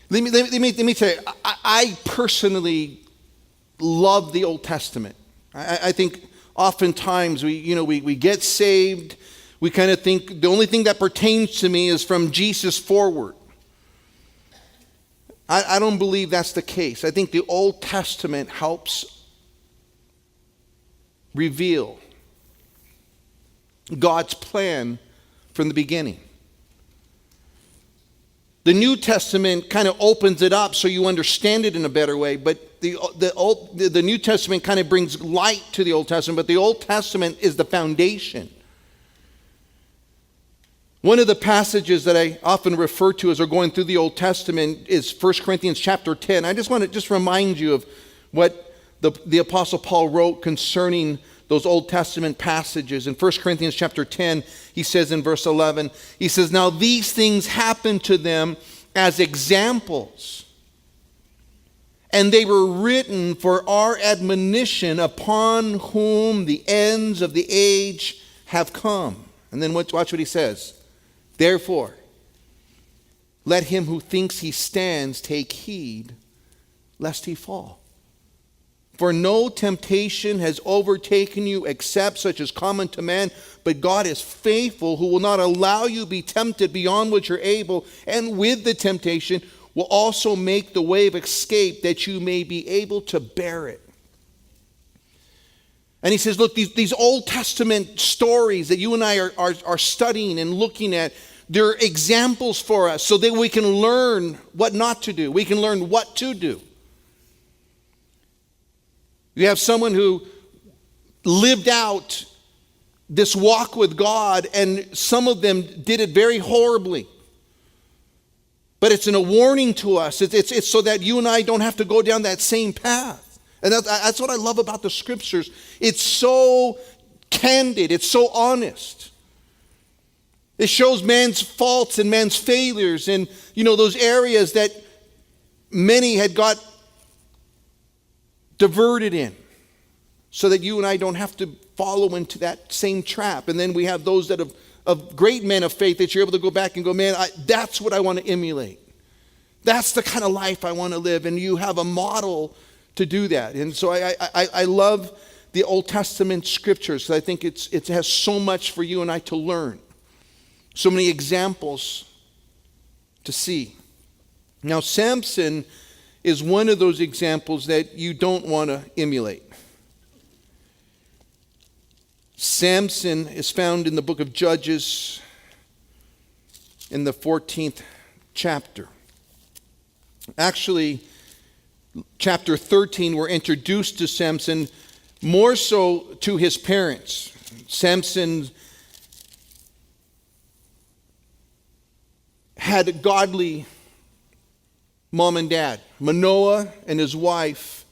Let me tell you, I personally love the Old Testament. I think oftentimes we get saved, we kind of think the only thing that pertains to me is from Jesus forward. I don't believe that's the case. I think the Old Testament helps reveal God's plan from the beginning. The New Testament kind of opens it up so you understand it in a better way, but the New Testament kind of brings light to the Old Testament, but the Old Testament is the foundation. One of the passages that I often refer to as we're going through the Old Testament is 1 Corinthians chapter 10. I just want to just remind you of what the Apostle Paul wrote concerning those Old Testament passages. In 1 Corinthians chapter 10, he says in verse 11, he says, "Now these things happened to them as examples, and they were written for our admonition, upon whom the ends of the age have come." And then watch what he says. "Therefore, let him who thinks he stands take heed, lest he fall. For no temptation has overtaken you except such as common to man, but God is faithful, who will not allow you to be tempted beyond what you're able, and with the temptation will also make the way of escape, that you may be able to bear it." And he says, look, these Old Testament stories that you and I are studying and looking at, they're examples for us so that we can learn what not to do. We can learn what to do. You have someone who lived out this walk with God, and some of them did it very horribly. But it's a warning to us. It's so that you and I don't have to go down that same path. And that's what I love about the Scriptures. It's so candid. It's so honest. It shows man's faults and man's failures, and those areas that many had got diverted in, so that you and I don't have to follow into that same trap. And then we have those that of great men of faith that you're able to go back and go, man, that's what I want to emulate. That's the kind of life I want to live. And you have a model to do that. And so I love the Old Testament Scriptures. I think it has so much for you and I to learn. So many examples to see. Now, Samson is one of those examples that you don't want to emulate. Samson is found in the book of Judges in the 14th chapter. Actually, chapter 13, we're introduced to Samson more so to his parents. Samson had a godly mom and dad. Manoah and his wife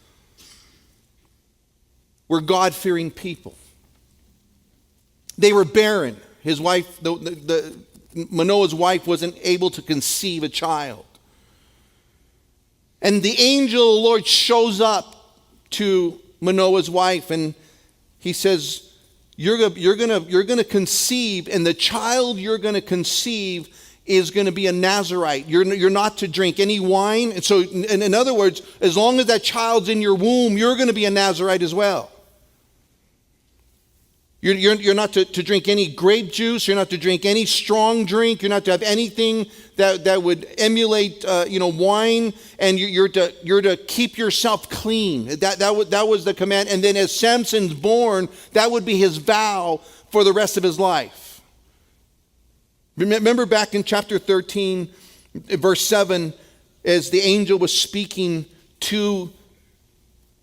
were God-fearing people. They were barren. His wife, Manoah's wife, wasn't able to conceive a child. And the angel of the Lord shows up to Manoah's wife, and he says, "You're gonna conceive, and the child you're gonna conceive is going to be a Nazirite. You're not to drink any wine." And so, in other words, as long as that child's in your womb, you're going to be a Nazirite as well. You're not to drink any grape juice. You're not to drink any strong drink. You're not to have anything that would emulate wine. And you're to keep yourself clean. That was the command. And then as Samson's born, that would be his vow for the rest of his life. Remember back in chapter 13, verse 7, as the angel was speaking to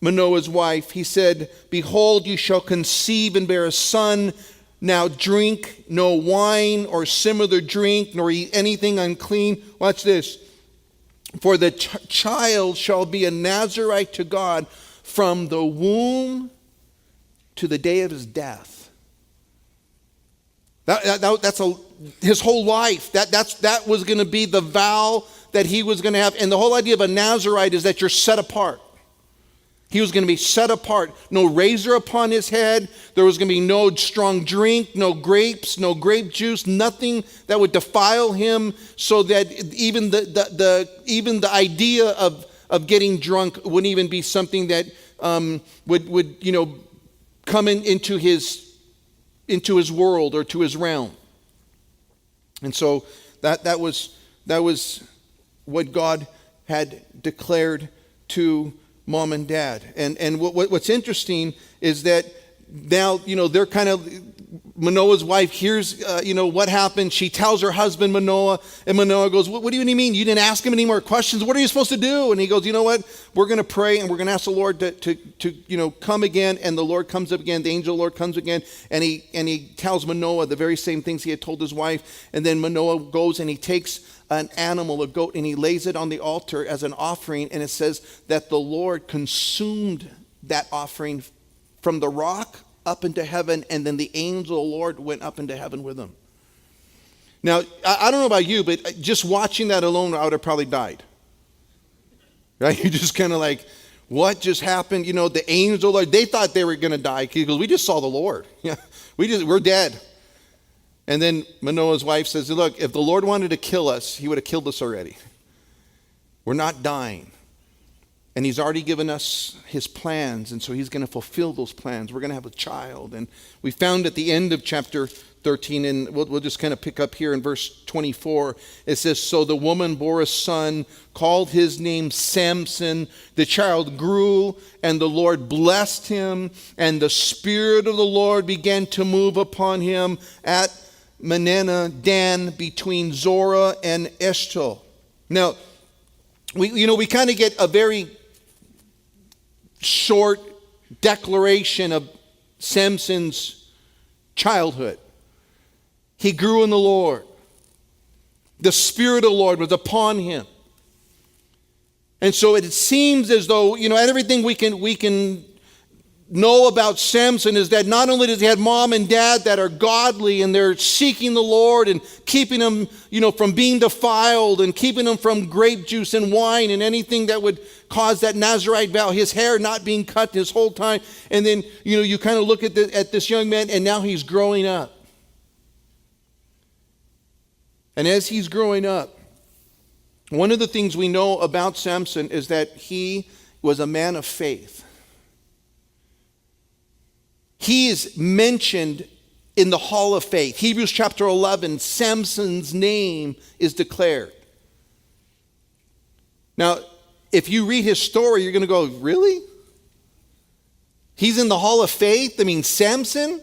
Manoah's wife, he said, "Behold, you shall conceive and bear a son. Now drink no wine or similar drink, nor eat anything unclean." Watch this. "For the child shall be a Nazirite to God from the womb to the day of his death." That's his whole life. That was going to be the vow that he was going to have. And the whole idea of a Nazirite is that you're set apart. He was going to be set apart. No razor upon his head. There was going to be no strong drink, no grapes, no grape juice, nothing that would defile him, so that even the idea of getting drunk wouldn't even be something that would come into his world or to his realm. And so that was what God had declared to Mom and Dad. And what's interesting is that now, they're kind of, Manoah's wife hears, what happened. She tells her husband, Manoah, and Manoah goes, what do you mean? You didn't ask him any more questions? What are you supposed to do? And he goes, you know what? We're going to pray, and we're going to ask the Lord to come again. And the Lord comes up again. The angel of the Lord comes again. And he tells Manoah the very same things he had told his wife. And then Manoah goes and he takes an animal, a goat, and he lays it on the altar as an offering. And it says that the Lord consumed that offering from the rock up into heaven, and then the angel of the Lord went up into heaven with him. Now, I don't know about you, but just watching that alone, I would have probably died. Right? You're just kind of like, what just happened? The angel of the Lord, they thought they were going to die because we just saw the Lord. Yeah, we're dead. And then Manoah's wife says, look, if the Lord wanted to kill us, he would have killed us already. We're not dying. And he's already given us his plans, and so he's going to fulfill those plans. We're going to have a child. And we found at the end of chapter 13, and we'll just kind of pick up here in verse 24. It says, so the woman bore a son, called his name Samson. The child grew, and the Lord blessed him, and the Spirit of the Lord began to move upon him at Manasseh Dan, between Zorah and Eshtaol. Now, we kind of get a very short declaration of Samson's childhood. He grew in the Lord. The Spirit of the Lord was upon him. And so it seems as though, everything we can know about Samson is that not only does he have mom and dad that are godly and they're seeking the Lord and keeping him, from being defiled and keeping him from grape juice and wine and anything that would cause that Nazirite vow, his hair not being cut his whole time. And then, you kind of look at this young man, and now he's growing up. And as he's growing up, one of the things we know about Samson is that he was a man of faith. He is mentioned in the Hall of Faith. Hebrews chapter 11, Samson's name is declared. Now, if you read his story, you're going to go, really? He's in the Hall of Faith? Samson?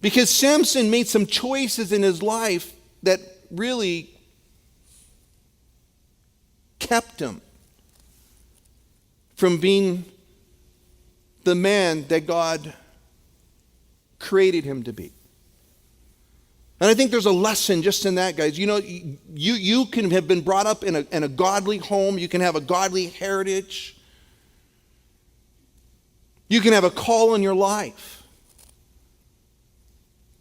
Because Samson made some choices in his life that really kept him from being the man that God created him to be. And I think there's a lesson just in that, guys. You can have been brought up in a godly home. You can have a godly heritage. You can have a call in your life.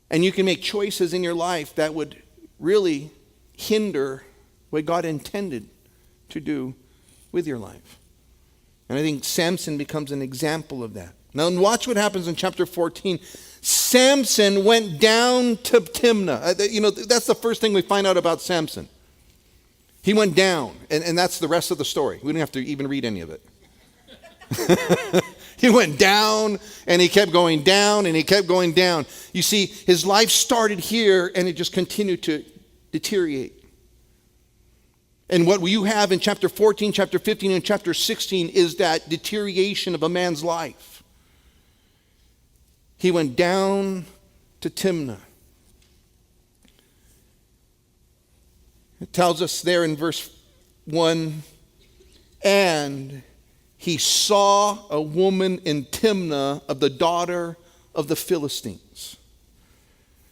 And you can make choices in your life that would really hinder what God intended to do with your life. And I think Samson becomes an example of that. Now watch what happens in chapter 14. Samson went down to Timnah. That's the first thing we find out about Samson. He went down, and that's the rest of the story. We don't have to even read any of it. He went down, and he kept going down, and he kept going down. You see, his life started here, and it just continued to deteriorate. And what you have in chapter 14, chapter 15, and chapter 16 is that deterioration of a man's life. He went down to Timnah. It tells us there in verse 1, and he saw a woman in Timnah of the daughter of the Philistines.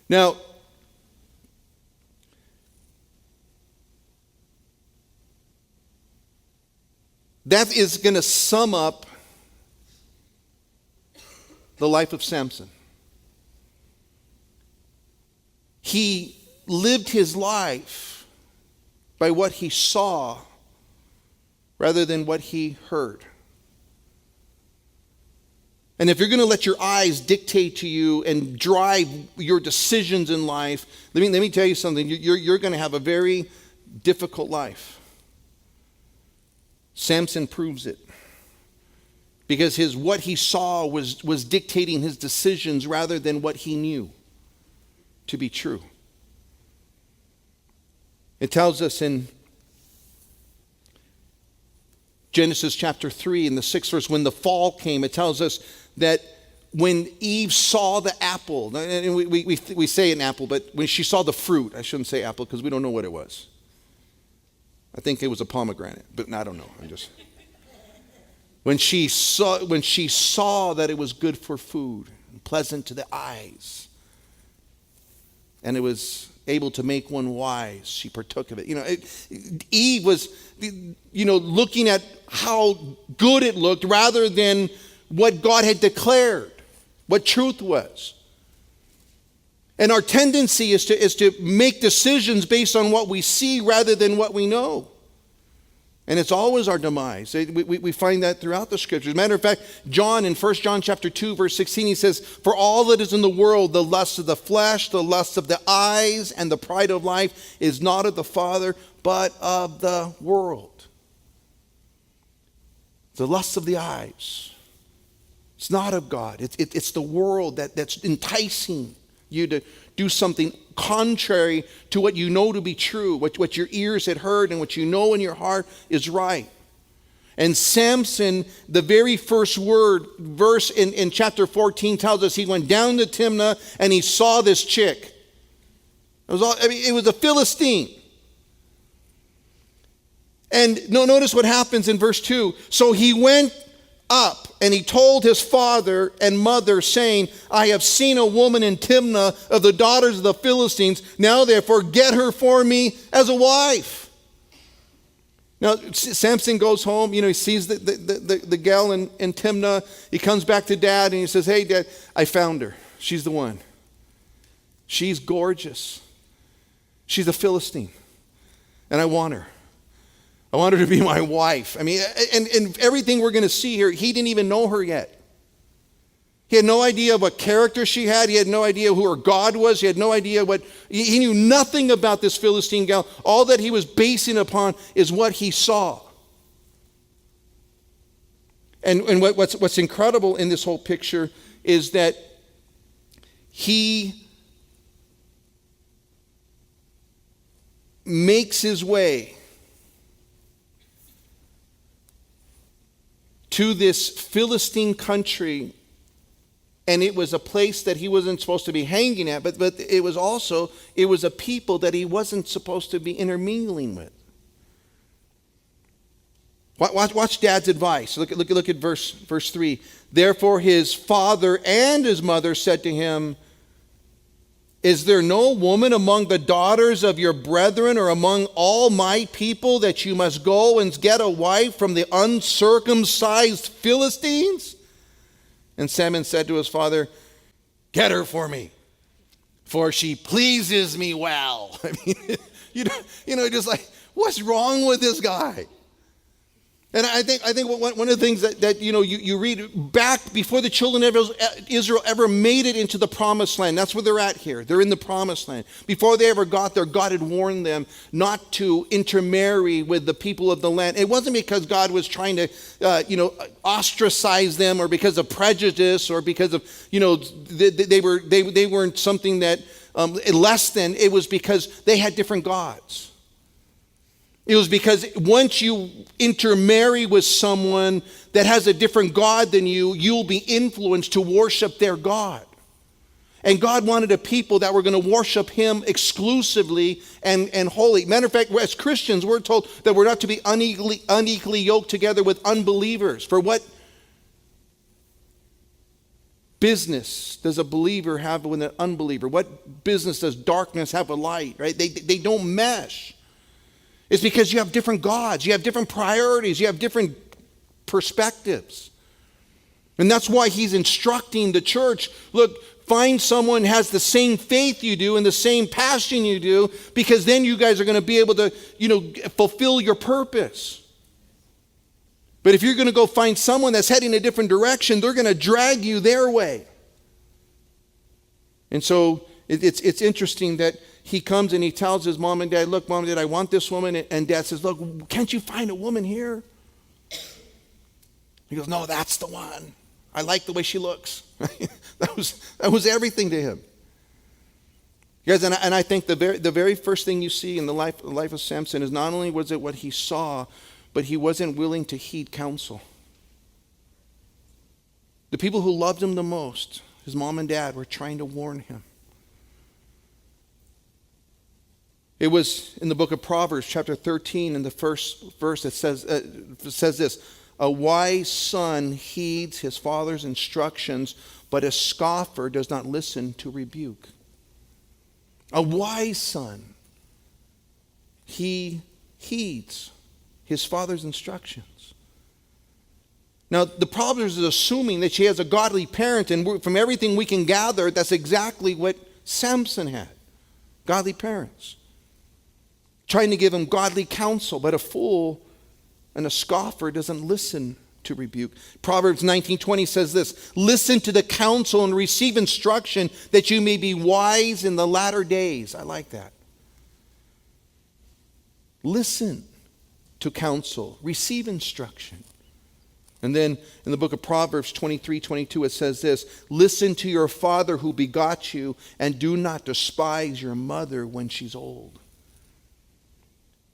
Now, that is going to sum up the life of Samson. He lived his life by what he saw rather than what he heard. And if you're going to let your eyes dictate to you and drive your decisions in life, let me tell you something. You're going to have a very difficult life. Samson proves it. Because what he saw was dictating his decisions rather than what he knew to be true. It tells us in Genesis chapter 3 in the 6th verse, when the fall came, it tells us that when Eve saw the apple, and we say an apple, but when she saw the fruit, I shouldn't say apple because we don't know what it was. I think it was a pomegranate, but I don't know. When she saw that it was good for food, and pleasant to the eyes, and it was able to make one wise, she partook of it. Eve was, looking at how good it looked rather than what God had declared, what truth was. And our tendency is to make decisions based on what we see rather than what we know. And it's always our demise. We find that throughout the scriptures. As a matter of fact, John in 1 John chapter 2, verse 16, he says, "For all that is in the world, the lust of the flesh, the lust of the eyes, and the pride of life is not of the Father, but of the world." The lust of the eyes. It's not of God. It's the world that's enticing you to do something contrary to what you know to be true, what your ears had heard and what you know in your heart is right. And Samson, the very first verse in chapter 14 tells us he went down to Timnah and he saw this chick. It was a Philistine. And notice what happens in verse 2. So he went up and he told his father and mother, saying, "I have seen a woman in Timnah of the daughters of the Philistines. Now therefore get her for me as a wife." Now Samson goes home, he sees the gal in Timnah. He comes back to dad and he says, "Hey dad, I found her. She's the one. She's gorgeous. She's a Philistine. And I want her. I want her to be my wife." And everything we're going to see here, he didn't even know her yet. He had no idea what character she had. He had no idea who her God was. He had no idea he knew nothing about this Philistine gal. All that he was basing upon is what he saw. And what's incredible in this whole picture is that he makes his way to this Philistine country, and it was a place that he wasn't supposed to be hanging at, but it was a people that he wasn't supposed to be intermingling with. Watch Dad's advice. Look at verse 3. "Therefore his father and his mother said to him, 'Is there no woman among the daughters of your brethren or among all my people that you must go and get a wife from the uncircumcised Philistines?' And Samson said to his father, 'Get her for me, for she pleases me well.'" Just like, what's wrong with this guy? And I think one of the things that you read back before the children of Israel ever made it into the promised land. That's where they're at here. They're in the promised land. Before they ever got there, God had warned them not to intermarry with the people of the land. It wasn't because God was trying to ostracize them, or because of prejudice, or because of they weren't something that less than. It was because they had different gods. It was because once you intermarry with someone that has a different God than you, you'll be influenced to worship their God. And God wanted a people that were going to worship him exclusively and wholly. Matter of fact, as Christians, we're told that we're not to be unequally yoked together with unbelievers. For what business does a believer have with an unbeliever? What business does darkness have with light, right? They don't mesh. It's because you have different gods, you have different priorities, you have different perspectives. And that's why he's instructing the church, look, find someone who has the same faith you do and the same passion you do, because then you guys are going to be able to, fulfill your purpose. But if you're going to go find someone that's heading a different direction, they're going to drag you their way. And so it's interesting that he comes and he tells his mom and dad, look, Mom and Dad, I want this woman. And Dad says, look, can't you find a woman here? He goes, no, that's the one. I like the way she looks. That was everything to him. Guys, and I think the very first thing you see in the life of Samson is not only was it what he saw, but he wasn't willing to heed counsel. The people who loved him the most, his mom and dad, were trying to warn him. It was in the book of Proverbs, chapter 13, in the first verse, it says this: a wise son heeds his father's instructions, but a scoffer does not listen to rebuke. A wise son, he heeds his father's instructions. Now, the Proverbs is assuming that she has a godly parent, and from everything we can gather, that's exactly what Samson had. Godly parents. Trying to give him godly counsel, but a fool and a scoffer doesn't listen to rebuke. Proverbs 19:20 says this: listen to the counsel and receive instruction, that you may be wise in the latter days. I like that. Listen to counsel, receive instruction. And then in the book of Proverbs 23:22 it says this: listen to your father who begot you, and do not despise your mother when she's old.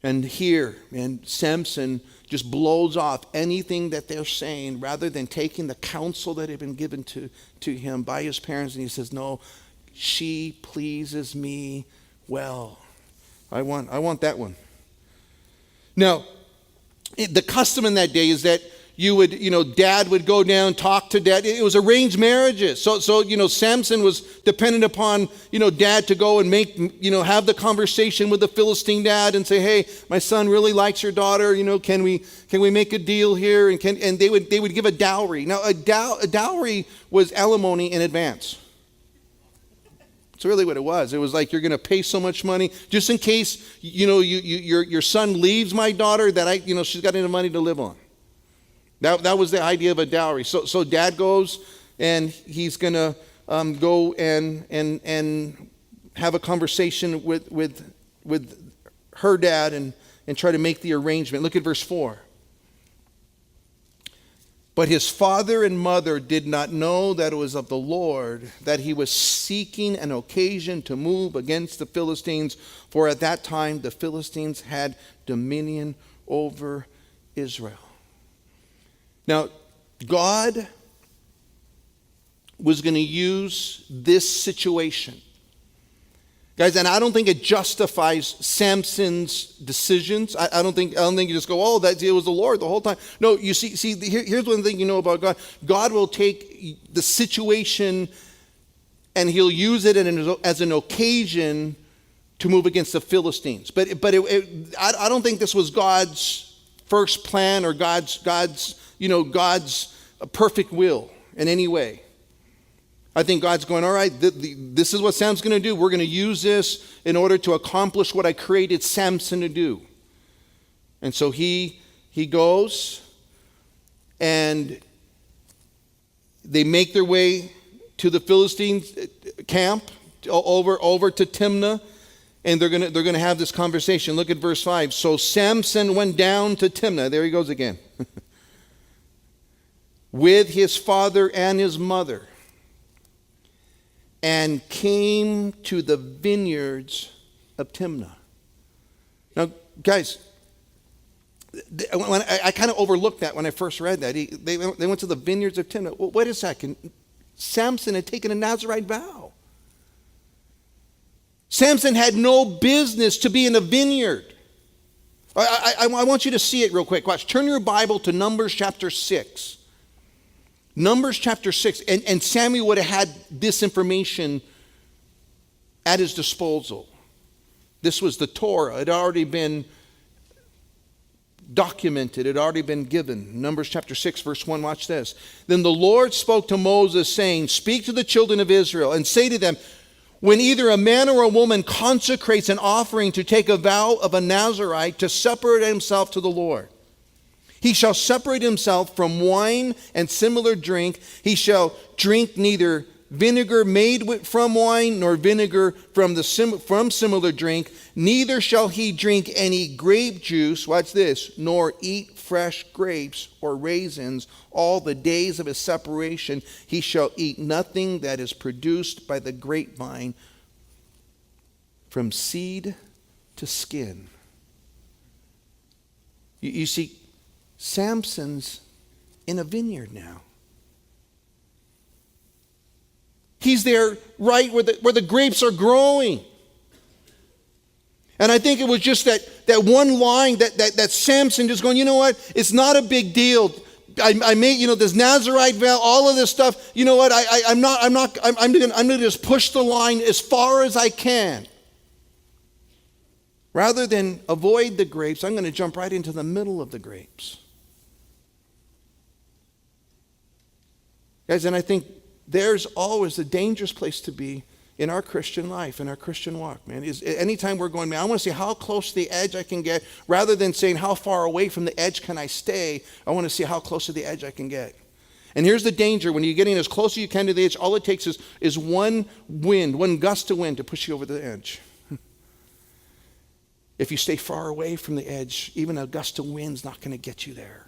And here, man, Samson just blows off anything that they're saying, rather than taking the counsel that had been given to him by his parents. And he says, no, she pleases me well. I want that one. Now, the custom in that day is that dad would go down, talk to dad. It was arranged marriages. So Samson was dependent upon, dad to go and have the conversation with the Philistine dad and say, hey, my son really likes your daughter. Can we make a deal here? And they would give a dowry. Now, a dowry was alimony in advance. That's really what it was. It was like, you're going to pay so much money just in case, your son leaves my daughter, that she's got enough money to live on. That was the idea of a dowry. So dad goes, and he's going to go and have a conversation with her dad and try to make the arrangement. Look at verse 4. But his father and mother did not know that it was of the Lord, that he was seeking an occasion to move against the Philistines, for at that time the Philistines had dominion over Israel. Now, God was going to use this situation. Guys, and I don't think it justifies Samson's decisions. I don't think you just go, it was the Lord the whole time. No, you see, here's one thing you know about God. God will take the situation and he'll use it as an occasion to move against the Philistines. But I don't think this was God's first plan or God's perfect will in any way. I think God's going, all right, this is what Samson's going to do. We're going to use this in order to accomplish what I created Samson to do. And so he goes, and they make their way to the Philistines camp over to Timnah, and they're going to have this conversation. Look at verse 5. So Samson went down to Timnah. There he goes again. With his father and his mother, and came to the vineyards of Timnah. Now, guys, I kind of overlooked that when I first read that. They went to the vineyards of Timnah. Well, wait a second. Samson had taken a Nazirite vow. Samson had no business to be in a vineyard. I want you to see it real quick. Watch. Turn your Bible to Numbers chapter 6. Numbers chapter 6, and Samuel would have had this information at his disposal. This was the Torah. It had already been documented. It had already been given. Numbers chapter 6, verse 1, watch this. Then the Lord spoke to Moses, saying, speak to the children of Israel, and say to them, when either a man or a woman consecrates an offering to take a vow of a Nazirite to separate himself to the Lord, He shall separate himself from wine and similar drink. He shall drink neither vinegar made from wine, nor vinegar from similar drink. Neither shall he drink any grape juice, watch this, nor eat fresh grapes or raisins. All the days of his separation he shall eat nothing that is produced by the grapevine, from seed to skin. You see, Samson's in a vineyard now. He's there right where the grapes are growing. And I think it was just that one line that Samson just going, you know what? It's not a big deal. I made, this Nazarite vow, all of this stuff. You know what? I'm gonna just push the line as far as I can. Rather than avoid the grapes, I'm going to jump right into the middle of the grapes. Guys, and I think there's always a dangerous place to be in our Christian life, in our Christian walk, man. Is anytime we're going, man, I want to see how close to the edge I can get, rather than saying how far away from the edge can I stay. I want to see how close to the edge I can get. And here's the danger: when you're getting as close as you can to the edge, all it takes is one wind, one gust of wind to push you over the edge. If you stay far away from the edge, even a gust of wind's not going to get you there.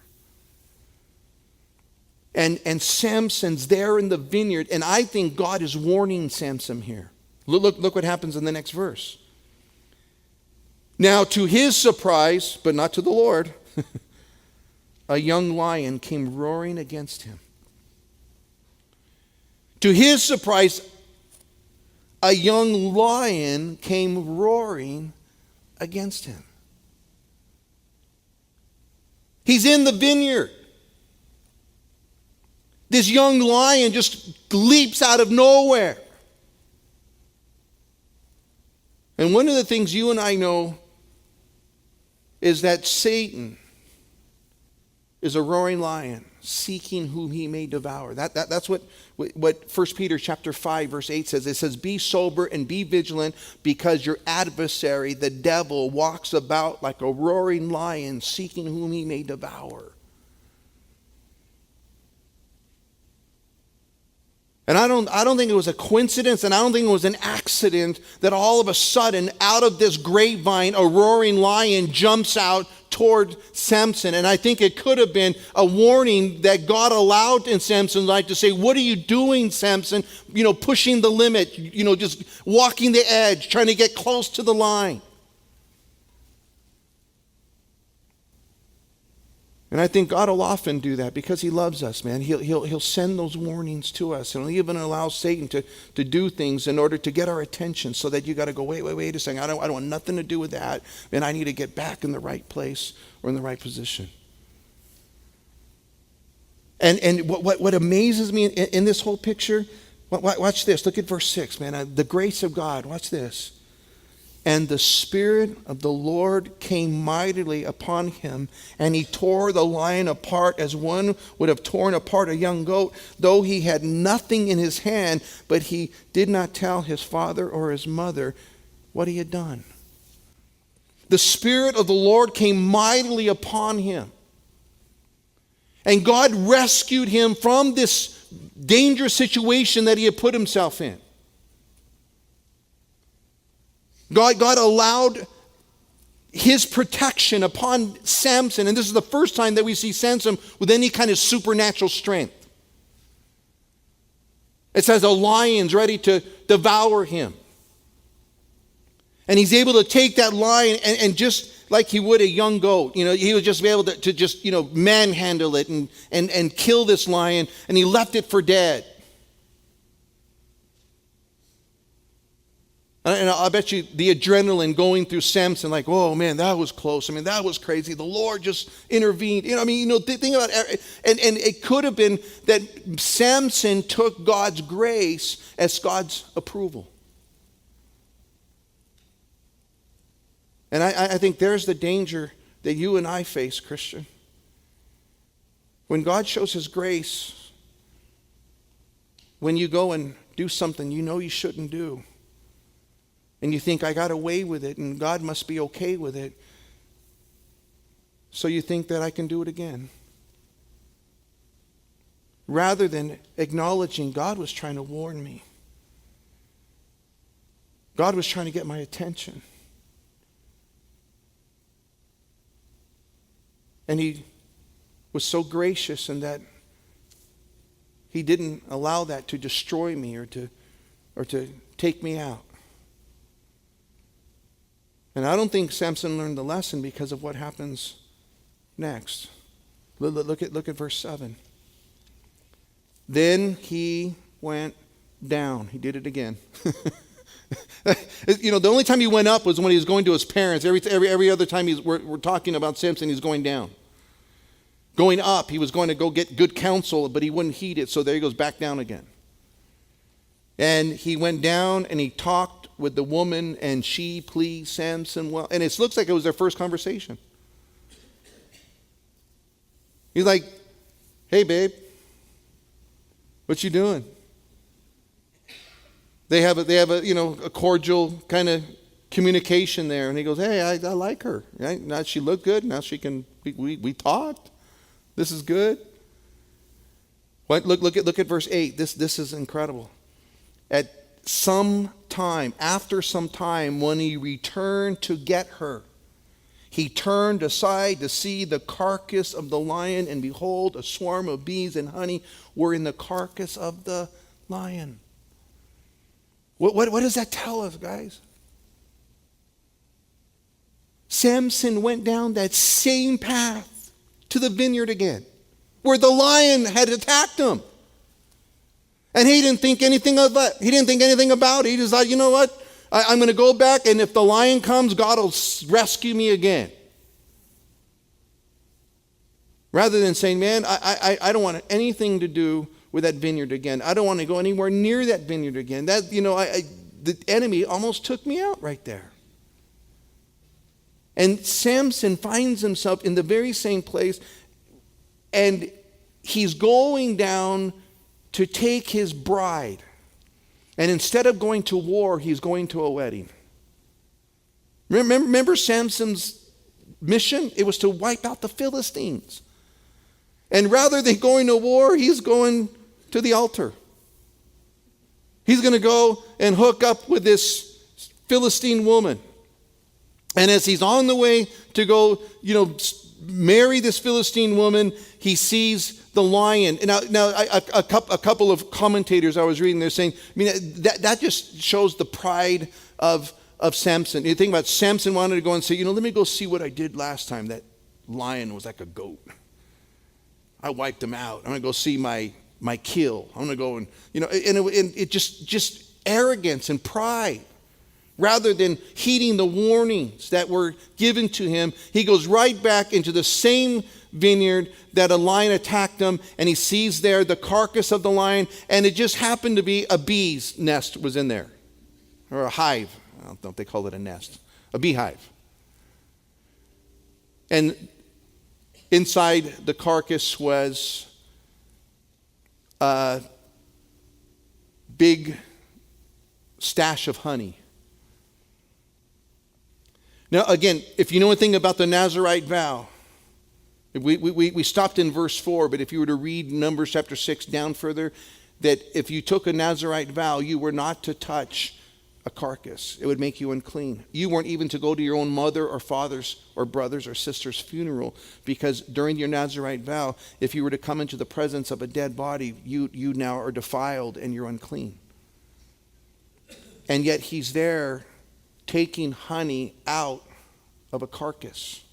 And Samson's there in the vineyard, and I think God is warning Samson here. Look what happens in the next verse. Now, to his surprise, but not to the Lord, a young lion came roaring against him. To his surprise, a young lion came roaring against him. He's in the vineyard. This young lion just leaps out of nowhere. And one of the things you and I know is that Satan is a roaring lion, seeking whom he may devour. That's what 1 Peter chapter 5 verse 8 says. It says, be sober and be vigilant, because your adversary, the devil, walks about like a roaring lion, seeking whom he may devour. And I don't think it was a coincidence, and I don't think it was an accident that all of a sudden, out of this grapevine, a roaring lion jumps out toward Samson. And I think it could have been a warning that God allowed in Samson's life to say, what are you doing, Samson? Pushing the limit, just walking the edge, trying to get close to the line. And I think God will often do that because he loves us, man. He'll send those warnings to us. And he'll even allow Satan to do things in order to get our attention, so that you got to go, wait a second. I don't want nothing to do with that. Man, I need to get back in the right place or in the right position. And what amazes me in this whole picture, watch this. Look at verse 6, man. The grace of God. Watch this. And the Spirit of the Lord came mightily upon him, and he tore the lion apart as one would have torn apart a young goat, though he had nothing in his hand. But he did not tell his father or his mother what he had done. The Spirit of the Lord came mightily upon him, and God rescued him from this dangerous situation that he had put himself in. God allowed his protection upon Samson. And this is the first time that we see Samson with any kind of supernatural strength. It says a lion's ready to devour him. And he's able to take that lion and just like he would a young goat, he would just be able to just, manhandle it and kill this lion. And he left it for dead. And I bet you the adrenaline going through Samson, like, whoa, man, that was close. I mean, that was crazy. The Lord just intervened. Think about it. And it could have been that Samson took God's grace as God's approval. And I think there's the danger that you and I face, Christian. When God shows his grace, when you go and do something you shouldn't do, and you think, I got away with it, and God must be okay with it. so you think that I can do it again. Rather than acknowledging God was trying to warn me. God was trying to get my attention. And he was so gracious in that he didn't allow that to destroy me or to take me out. And I don't think Samson learned the lesson because of what happens next. Look at verse 7. Then he went down. He did it again. The only time he went up was when he was going to his parents. Every other time we're talking about Samson, he's going down. Going up, he was going to go get good counsel, but he wouldn't heed it, so there he goes back down again. And he went down and he talked with the woman, and she pleased Samson well. And it looks like it was their first conversation. He's like, "Hey, babe, what you doing?" They have a cordial kind of communication there, and he goes, "Hey, I like her. Right? Now she looked good. Now she can. We talked. This is good." What? Look at verse 8. This is incredible. After some time, when he returned to get her, he turned aside to see the carcass of the lion, and behold, a swarm of bees and honey were in the carcass of the lion. What does that tell us, guys? Samson went down that same path to the vineyard again, where the lion had attacked him. And he didn't think anything of it. He didn't think anything about it. He just thought, you know what? I'm going to go back, and if the lion comes, God will rescue me again. Rather than saying, man, I don't want anything to do with that vineyard again. I don't want to go anywhere near that vineyard again. The enemy almost took me out right there. And Samson finds himself in the very same place, and he's going down to take his bride. And instead of going to war, he's going to a wedding. Remember Samson's mission? It was to wipe out the Philistines. And rather than going to war, he's going to the altar. He's going to go and hook up with this Philistine woman. And as he's on the way to go, marry this Philistine woman, he sees the lion. And now a couple of commentators I was reading, they're saying, that just shows the pride of Samson. You think about Samson wanted to go and say, let me go see what I did last time. That lion was like a goat. I wiped him out. I'm going to go see my kill. I'm going to go and, it just arrogance and pride. Rather than heeding the warnings that were given to him, he goes right back into the same vineyard that a lion attacked him, and he sees there the carcass of the lion, and it just happened to be a bee's nest was in there, or a hive. I don't know if they call it a nest, a beehive. And inside the carcass was a big stash of honey. Now, again, if you know anything about the Nazirite vow, we stopped in verse 4, but if you were to read Numbers chapter 6 down further, that if you took a Nazirite vow, you were not to touch a carcass. It would make you unclean. You weren't even to go to your own mother or father's or brother's or sister's funeral, because during your Nazirite vow, if you were to come into the presence of a dead body, you now are defiled and you're unclean. And yet he's there taking honey out of a carcass.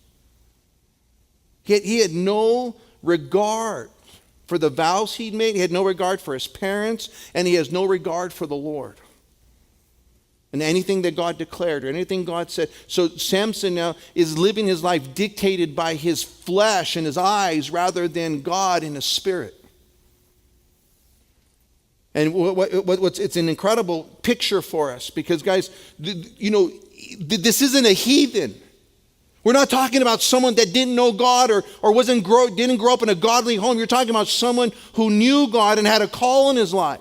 He had no regard for the vows he'd made. He had no regard for his parents, and he has no regard for the Lord and anything that God declared or anything God said. So Samson now is living his life dictated by his flesh and his eyes rather than God and his spirit. And it's an incredible picture for us because, guys, this isn't a heathen. We're not talking about someone that didn't know God or didn't grow up in a godly home. You're talking about someone who knew God and had a call in his life.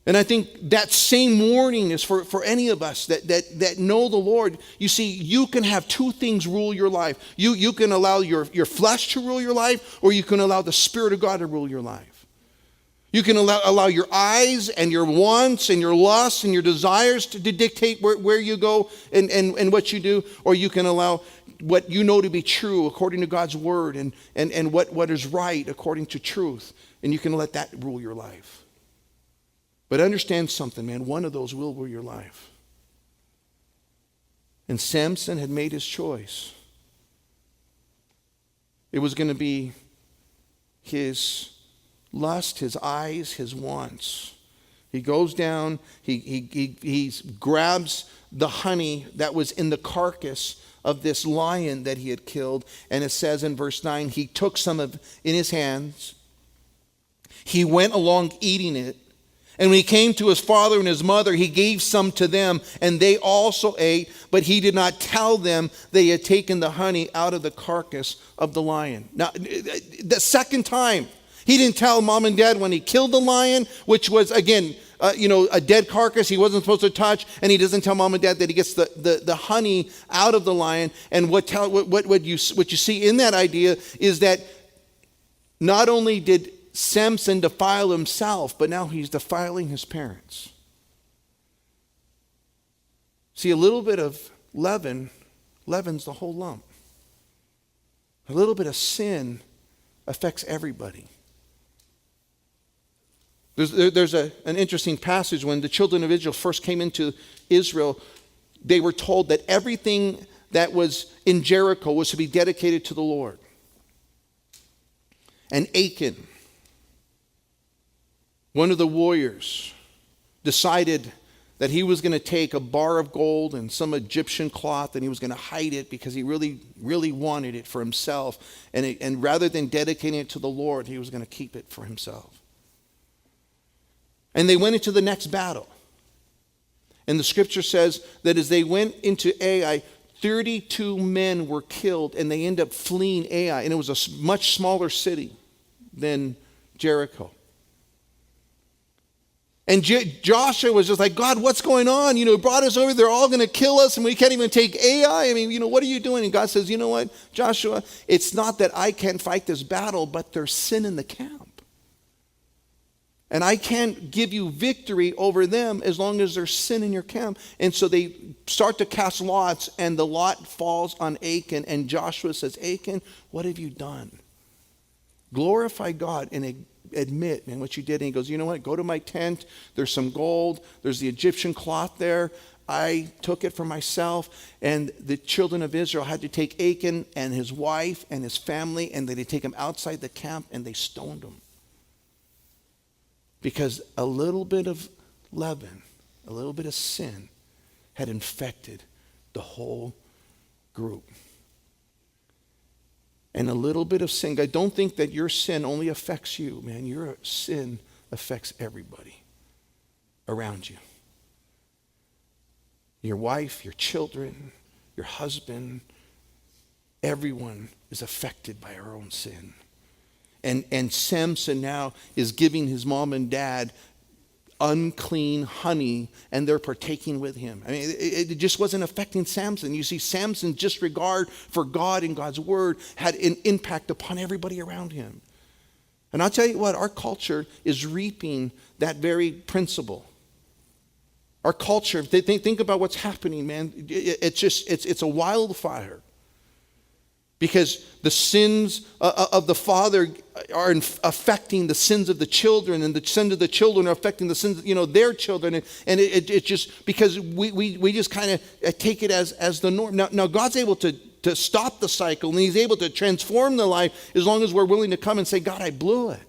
And I think that same warning is for any of us that know the Lord. You see, you can have two things rule your life. You can allow your flesh to rule your life, or you can allow the Spirit of God to rule your life. You can allow your eyes and your wants and your lusts and your desires to dictate where you go and what you do, or you can allow what you know to be true according to God's word and what is right according to truth. And you can let that rule your life. But understand something, man. One of those will rule your life. And Samson had made his choice. It was going to be his lust, his eyes, his wants. He goes down, he grabs the honey that was in the carcass of this lion that he had killed. And it says in verse 9, he took some in his hands. He went along eating it. And when he came to his father and his mother, he gave some to them, and they also ate, but he did not tell them they had taken the honey out of the carcass of the lion. Now, the second time, he didn't tell mom and dad when he killed the lion, which was, again, a dead carcass he wasn't supposed to touch, and he doesn't tell mom and dad that he gets the honey out of the lion. And what you see in that idea is that not only did Samson defile himself, but now he's defiling his parents. See, a little bit of leaven leavens the whole lump. A little bit of sin affects everybody. There's an interesting passage. When the children of Israel first came into Israel, they were told that everything that was in Jericho was to be dedicated to the Lord. And Achan, one of the warriors, decided that he was going to take a bar of gold and some Egyptian cloth, and he was going to hide it because he really, really wanted it for himself. And rather than dedicating it to the Lord, he was going to keep it for himself. And they went into the next battle. And the scripture says that as they went into Ai, 32 men were killed, and they ended up fleeing Ai. And it was a much smaller city than Jericho. And Joshua was just like, God, what's going on? He brought us over. They're all going to kill us, and we can't even take Ai. I mean, what are you doing? And God says, you know what, Joshua, it's not that I can't fight this battle, but there's sin in the camp. And I can't give you victory over them as long as there's sin in your camp. And so they start to cast lots, and the lot falls on Achan. And Joshua says, Achan, what have you done? Glorify God and admit, man, what you did. And he goes, you know what? Go to my tent. There's some gold. There's the Egyptian cloth there. I took it for myself. And the children of Israel had to take Achan and his wife and his family, and they take him outside the camp, and they stoned him. Because a little bit of leaven, a little bit of sin had infected the whole group. And a little bit of sin, I don't think that your sin only affects you, man. Your sin affects everybody around you. Your wife, your children, your husband, everyone is affected by our own sin. And Samson now is giving his mom and dad unclean honey, and they're partaking with him. I mean, it just wasn't affecting Samson. You see, Samson's disregard for God and God's word had an impact upon everybody around him. And I'll tell you what, our culture is reaping that very principle. Our culture, think about what's happening, man. It's a wildfire. Because the sins of the father are affecting the sins of the children, and the sins of the children are affecting the sins, their children, and it just because we just kind of take it as the norm. Now God's able to stop the cycle, and He's able to transform the life as long as we're willing to come and say, God, I blew it,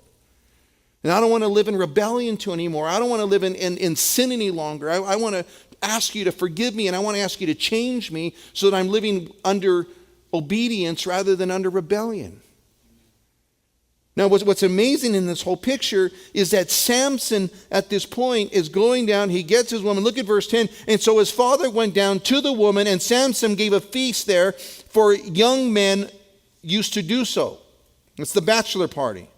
and I don't want to live in rebellion to anymore. I don't want to live in sin any longer. I want to ask you to forgive me, and I want to ask you to change me so that I'm living under obedience rather than under rebellion. Now, what's amazing in this whole picture is that Samson at this point is going down. He gets his woman. Look at verse 10. And so his father went down to the woman, and Samson gave a feast there, for young men used to do so. It's the bachelor party.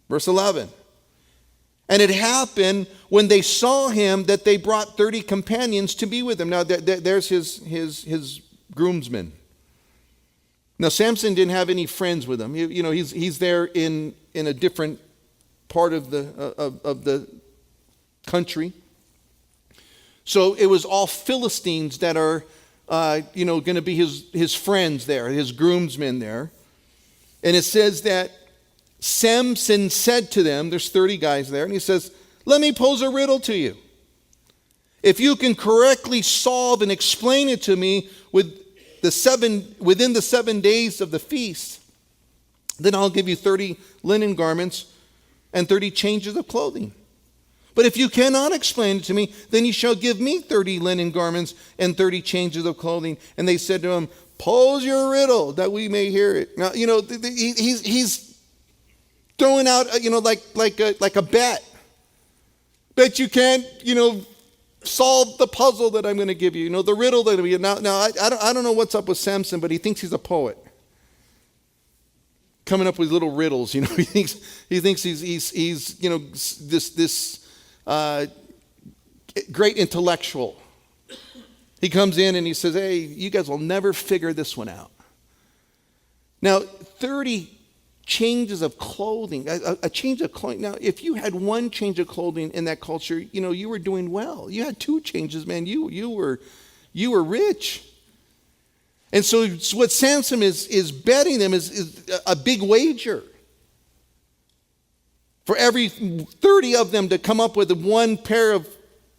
Verse 11. And it happened when they saw him that they brought 30 companions to be with him. Now, there's his groomsmen. Now, Samson didn't have any friends with him. He's there in a different part of the country. So it was all Philistines that are, going to be his friends there, his groomsmen there. And it says that Samson said to them, there's 30 guys there, and he says, let me pose a riddle to you. If you can correctly solve and explain it to me within the 7 days of the feast, then I'll give you 30 linen garments and 30 changes of clothing. But if you cannot explain it to me, then you shall give me 30 linen garments and 30 changes of clothing. And they said to him, pose your riddle that we may hear it. Now, he's throwing out, like a bet. Bet you can't, solve the puzzle that I'm going to give you. The riddle that we now. I don't know what's up with Samson, but he thinks he's a poet, coming up with little riddles. He thinks he's this great intellectual. He comes in and he says, hey, you guys will never figure this one out. Now, 30 changes of clothing, a change of clothing. Now, if you had one change of clothing in that culture, you were doing well. You had 2 changes, man. You were rich. And so what Samson is betting them is a big wager. For every 30 of them to come up with one pair of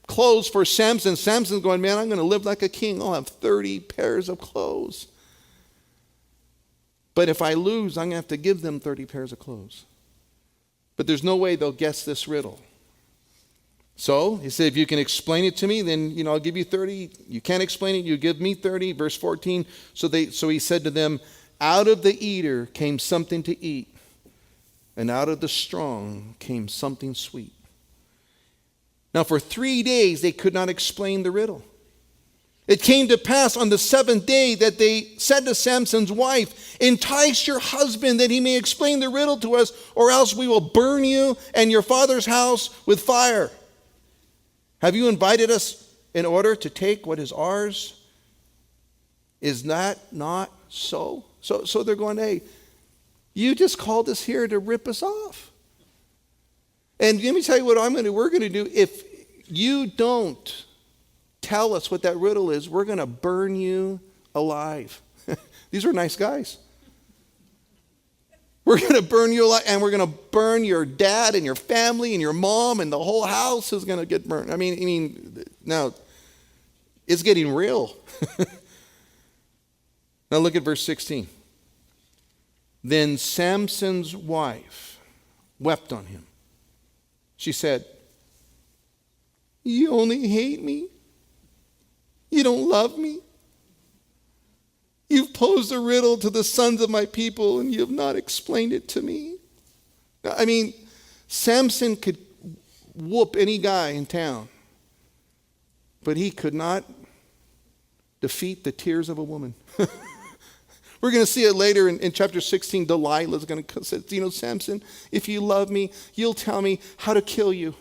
clothes for Samson, Samson's going, man, I'm going to live like a king. I'll have 30 pairs of clothes. But if I lose, I'm going to have to give them 30 pairs of clothes. But there's no way they'll guess this riddle. So he said, if you can explain it to me, then I'll give you 30. You can't explain it, you give me 30. Verse 14. So he said to them, out of the eater came something to eat, and out of the strong came something sweet. Now for 3 days they could not explain the riddle. It came to pass on the 7th day that they said to Samson's wife, entice your husband that he may explain the riddle to us, or else we will burn you and your father's house with fire. Have you invited us in order to take what is ours? Is that not so? So they're going, hey, you just called us here to rip us off. And let me tell you what we're going to do. If you don't tell us what that riddle is, we're going to burn you alive. These are nice guys. We're going to burn you alive, and we're going to burn your dad and your family and your mom, and the whole house is going to get burned. I mean, now, it's getting real. Now look at verse 16. Then Samson's wife wept on him. She said, you only hate me. You don't love me. You've posed a riddle to the sons of my people, and you have not explained it to me. I mean, Samson could whoop any guy in town, but he could not defeat the tears of a woman. We're going to see it later in chapter 16. Delilah's going to say, Samson, if you love me, you'll tell me how to kill you.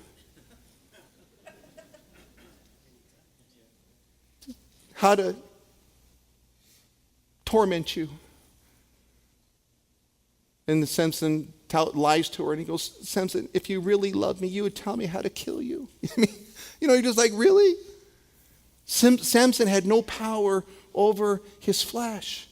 How to torment you. And Samson lies to her, and he goes, Samson, if you really love me, you would tell me how to kill you. You're just like, really? Samson had no power over his flesh.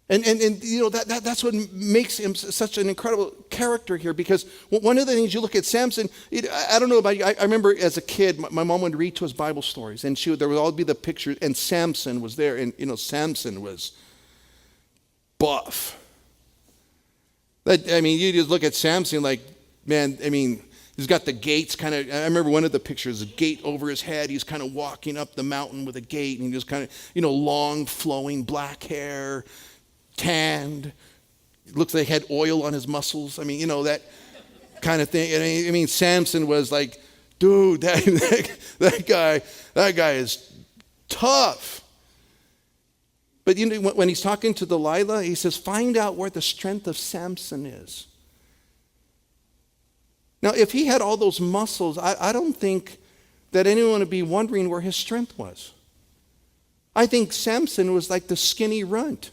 And that's what makes him such an incredible character here, because one of the things you look at Samson, I don't know about you, I remember as a kid, my mom would read to us Bible stories, and there would always be the pictures, and Samson was there, and Samson was buff. You just look at Samson like, man, he's got the gates kind of, I remember one of the pictures, a gate over his head, he's kind of walking up the mountain with a gate, and he just kind of, long flowing black hair, tanned, looks like he had oil on his muscles. That kind of thing. Samson was like, dude, that guy is tough. But when he's talking to Delilah, he says, find out where the strength of Samson is. Now, if he had all those muscles, I don't think that anyone would be wondering where his strength was. I think Samson was like the skinny runt.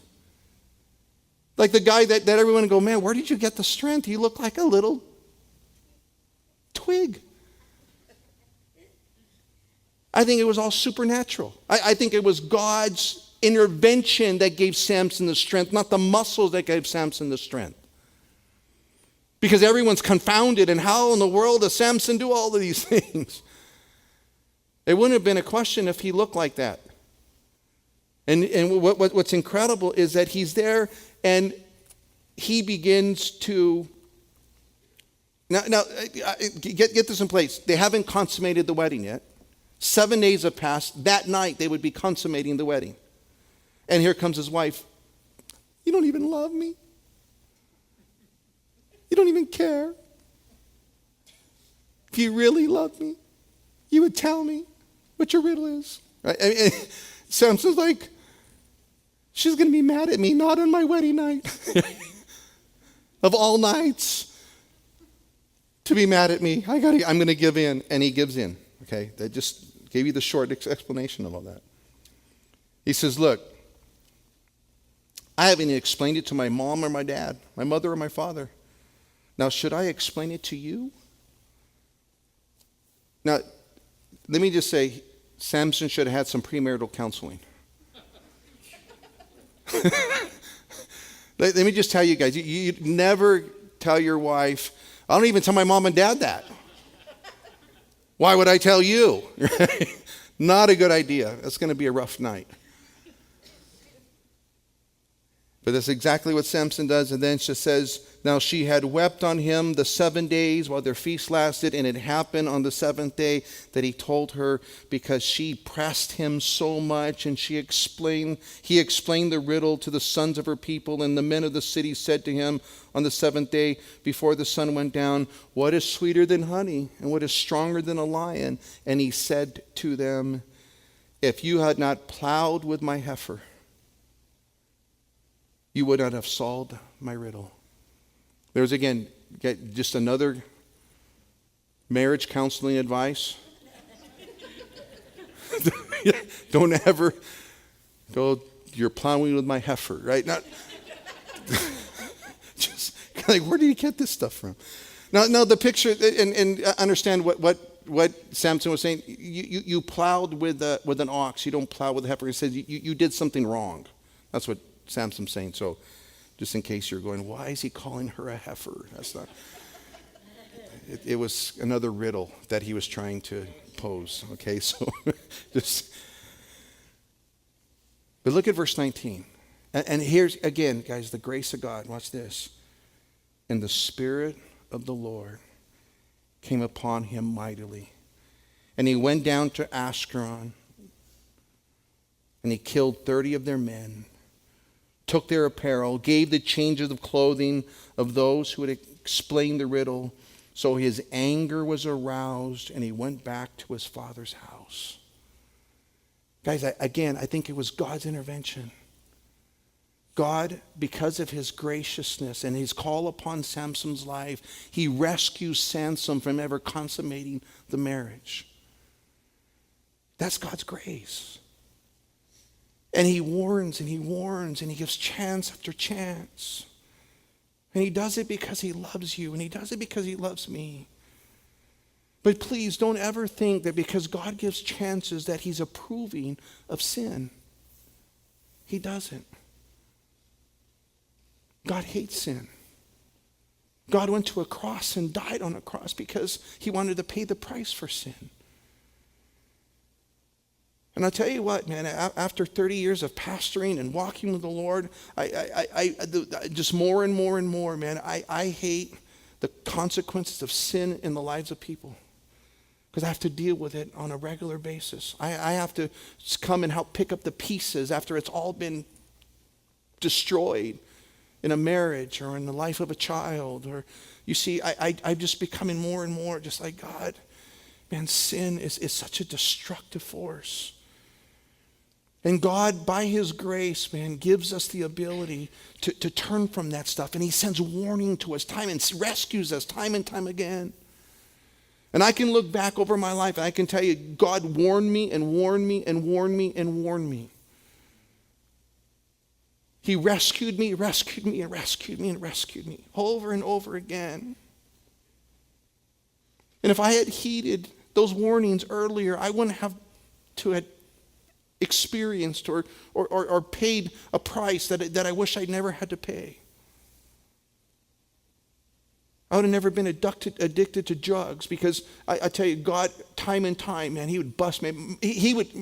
Like the guy that everyone would go, man, where did you get the strength? He looked like a little twig. I think it was all supernatural. I think it was God's intervention that gave Samson the strength, not the muscles that gave Samson the strength. Because everyone's confounded, and how in the world does Samson do all of these things? It wouldn't have been a question if he looked like that. And what's incredible is that he's there and he begins to... Now get this in place. They haven't consummated the wedding yet. 7 days have passed. That night they would be consummating the wedding. And here comes his wife. You don't even love me. You don't even care. If you really love me, you would tell me what your riddle is. Right? Samson's like, she's going to be mad at me, not on my wedding night. Of all nights, to be mad at me, I'm going to give in. And he gives in. Okay, that just gave you the short explanation of all that. He says, look, I haven't even explained it to my mom or my dad, my mother or my father. Now, should I explain it to you? Now, let me just say, Samson should have had some premarital counseling. Let me just tell you guys, you never tell your wife, I don't even tell my mom and dad that. Why would I tell you? Not a good idea. That's going to be a rough night. But that's exactly what Samson does. And then she says, now she had wept on him the 7 days while their feast lasted. And it happened on the seventh day that he told her, because she pressed him so much. And he explained the riddle to the sons of her people. And the men of the city said to him on the seventh day before the sun went down, what is sweeter than honey? And what is stronger than a lion? And he said to them, if you had not plowed with my heifer, you would not have solved my riddle. There's again, just another marriage counseling advice. Don't ever go, you're plowing with my heifer, right? Not just like, where do you get this stuff from? Now the picture, and understand what Samson was saying. You plowed with an ox. You don't plow with a heifer. He says you did something wrong. That's what Samson's saying. So just in case you're going, why is he calling her a heifer? That's not. It was another riddle that he was trying to pose. Okay, so just. But look at verse 19. And here's, again, guys, the grace of God. Watch this. And the Spirit of the Lord came upon him mightily. And he went down to Ashkelon. And he killed 30 of their men, took their apparel, gave the changes of clothing of those who had explained the riddle. So his anger was aroused, and he went back to his father's house. Guys, I think it was God's intervention. God, because of his graciousness and his call upon Samson's life, he rescues Samson from ever consummating the marriage. That's God's grace. And he warns and he warns and he gives chance after chance. And he does it because he loves you, and he does it because he loves me. But please don't ever think that because God gives chances that he's approving of sin. He doesn't. God hates sin. God went to a cross and died on a cross because he wanted to pay the price for sin. And I'll tell you what, man, after 30 years of pastoring and walking with the Lord, I just more and more and more, man, I hate the consequences of sin in the lives of people, because I have to deal with it on a regular basis. I have to come and help pick up the pieces after it's all been destroyed in a marriage or in the life of a child. Or, you see, I'm just becoming more and more just like, God, man, sin is such a destructive force. And God, by his grace, man, gives us the ability to turn from that stuff. And he sends warning to us time and rescues us time and time again. And I can look back over my life and I can tell you, God warned me and warned me and warned me and warned me. He rescued me, rescued me, and rescued me, and rescued me over and over again. And if I had heeded those warnings earlier, I wouldn't have to have experienced or paid a price that I wish I'd never had to pay. I would have never been addicted to drugs because I tell you, God, time and time, man, he would bust me.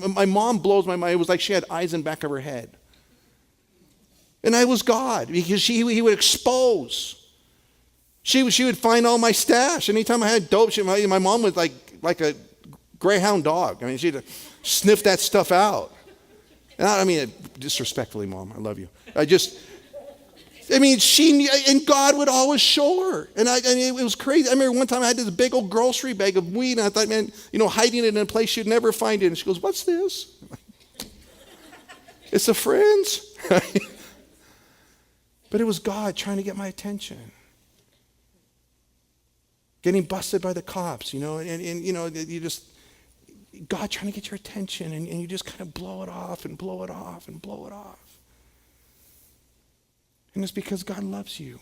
My mom blows my mind. It was like she had eyes in the back of her head. And I was God because he would expose. She would find all my stash. Anytime I had dope, my mom was like a greyhound dog. I mean, she'd sniff that stuff out. And I mean, disrespectfully, Mom, I love you. And God would always show her. And it was crazy. I remember one time I had this big old grocery bag of weed, and I thought, man, hiding it in a place she'd never find it. And she goes, "What's this?" It's a friend's. But it was God trying to get my attention. Getting busted by the cops, and you just, God trying to get your attention, and you just kind of blow it off and blow it off and blow it off. And it's because God loves you.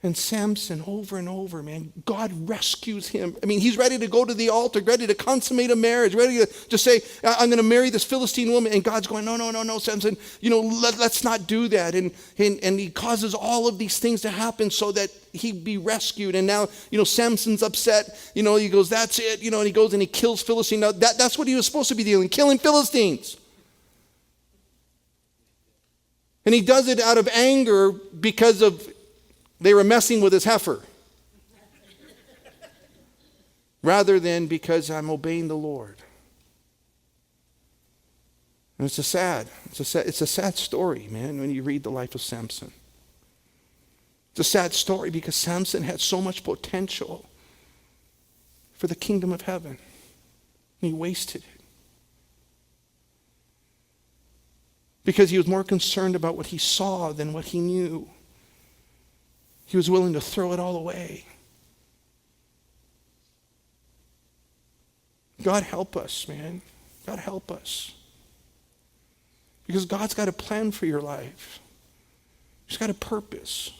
And Samson, over and over, man, God rescues him. I mean, he's ready to go to the altar, ready to consummate a marriage, ready to say, I'm going to marry this Philistine woman. And God's going, no, Samson, let's not do that. And he causes all of these things to happen so that he'd be rescued. And now, Samson's upset. He goes, that's it. And he goes and he kills Philistines. Now, that's what he was supposed to be doing, killing Philistines. And he does it out of anger because they were messing with his heifer. Rather than because I'm obeying the Lord. And it's a sad story, man, when you read the life of Samson. It's a sad story because Samson had so much potential for the kingdom of heaven. And he wasted it. Because he was more concerned about what he saw than what he knew. He was willing to throw it all away. God help us, man. God help us. Because God's got a plan for your life. He's got a purpose.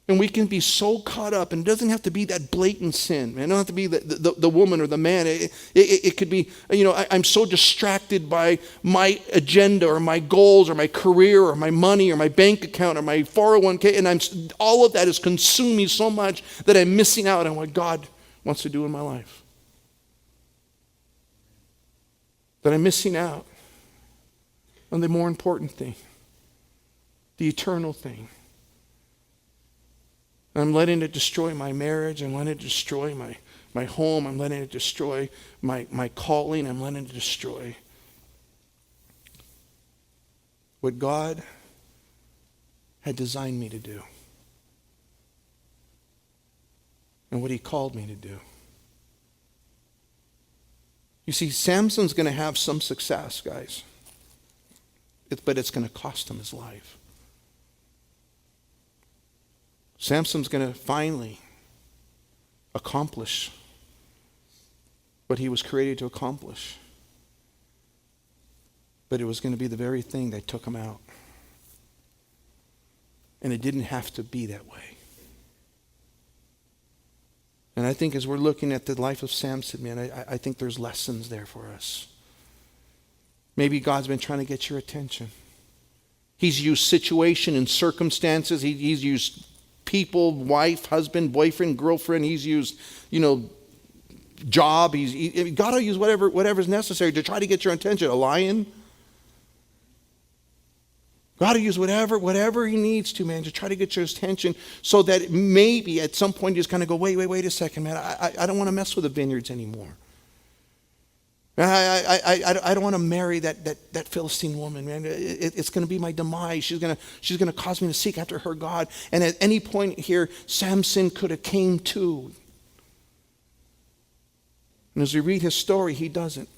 And we can be so caught up, and it doesn't have to be that blatant sin, man. It doesn't have to be the woman or the man. It could be, I'm so distracted by my agenda or my goals or my career or my money or my bank account or my 401k, and all of that is consuming me so much that I'm missing out on what God wants to do in my life. That I'm missing out on the more important thing, the eternal thing. I'm letting it destroy my marriage. I'm letting it destroy my home. I'm letting it destroy my calling. I'm letting it destroy what God had designed me to do and what he called me to do. You see, Samson's going to have some success, guys, but it's going to cost him his life. Samson's going to finally accomplish what he was created to accomplish. But it was going to be the very thing that took him out. And it didn't have to be that way. And I think as we're looking at the life of Samson, man, I think there's lessons there for us. Maybe God's been trying to get your attention. He's used situation and circumstances. He's used people, wife, husband, boyfriend, girlfriend. He's used, job. God will use whatever's necessary to try to get your attention. A lion. God will use whatever he needs to, man, to try to get your attention so that maybe at some point you just kind of go, wait a second, man. I don't want to mess with the vineyards anymore. I don't want to marry that Philistine woman, man. It's going to be my demise. She's going to cause me to seek after her God. And at any point here, Samson could have came to. And as we read his story, he doesn't.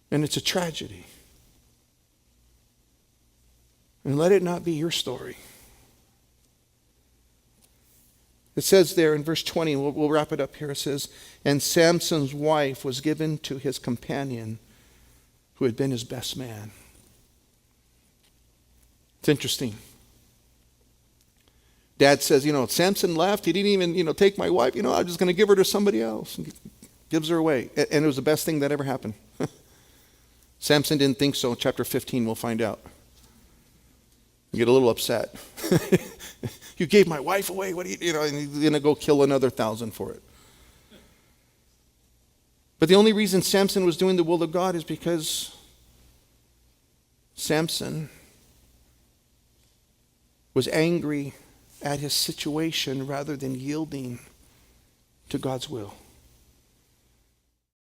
And it's a tragedy. And let it not be your story. It says there in verse 20, we'll wrap it up here. It says, and Samson's wife was given to his companion who had been his best man. It's interesting. Dad says, Samson left. He didn't even, take my wife. I'm just going to give her to somebody else. And gives her away. And it was the best thing that ever happened. Samson didn't think so. Chapter 15, we'll find out. You get a little upset. You gave my wife away. What are you, and he's going to go kill another 1,000 for it. But the only reason Samson was doing the will of God is because Samson was angry at his situation rather than yielding to God's will.